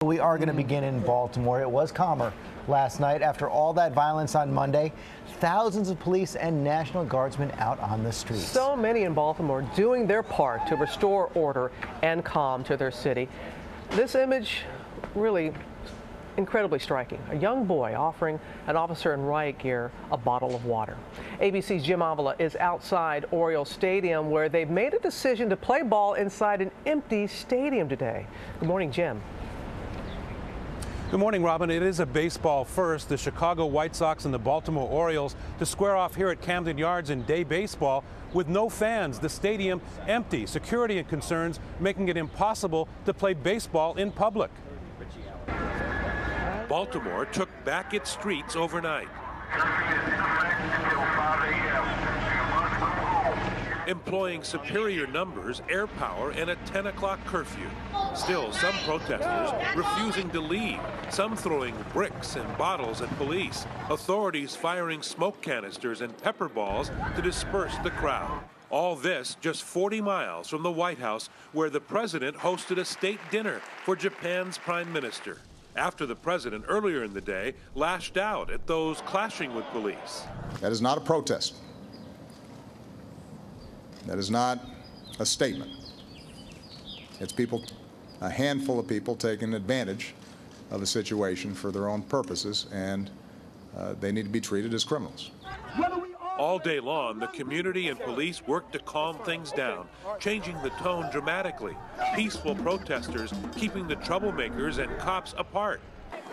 We are going to begin in Baltimore. It was calmer last night after all that violence on Monday. Thousands of police and National Guardsmen out on the streets. So many in Baltimore doing their part to restore order and calm to their city. This image really incredibly striking. A young boy offering an officer in riot gear a bottle of water. ABC's Jim Avila is outside Oriole Stadium, where they've made a decision to play ball inside an empty stadium today. Good morning, Jim. Good morning, Robin. It is a baseball first. The Chicago White Sox and the Baltimore Orioles to square off here at Camden Yards in day baseball with no fans. The stadium empty. Security and concerns making it impossible to play baseball in public. Baltimore took back its streets overnight, employing superior numbers, air power, and a 10 o'clock curfew. Still, some protesters refusing to leave, some throwing bricks and bottles at police, authorities firing smoke canisters and pepper balls to disperse the crowd. All this just 40 miles from the White House, where the president hosted a state dinner for Japan's prime minister, after the president earlier in the day lashed out at those clashing with police. That is not a protest. That is not a statement. It's people, a handful of people taking advantage of a situation for their own purposes, and they need to be treated as criminals. All day long, the community and police worked to calm things down, changing the tone dramatically. Peaceful protesters keeping the troublemakers and cops apart.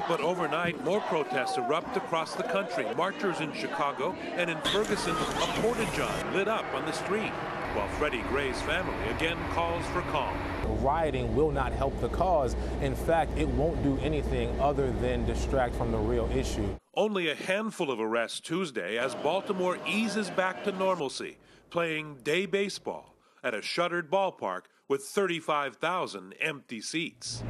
But overnight, more protests erupt across the country. Marchers in Chicago and in Ferguson, a porta-john lit up on the street, while Freddie Gray's family again calls for calm. Rioting will not help the cause. In fact, it won't do anything other than distract from the real issue. Only a handful of arrests Tuesday as Baltimore eases back to normalcy, playing day baseball at a shuttered ballpark with 35,000 empty seats.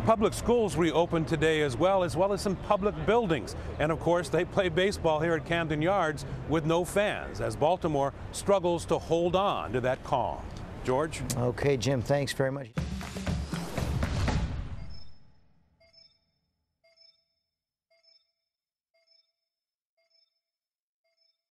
Public schools reopened today as well as some public buildings. And of course, they play baseball here at Camden Yards with no fans as Baltimore struggles to hold on to that calm. George? Okay, Jim, thanks very much.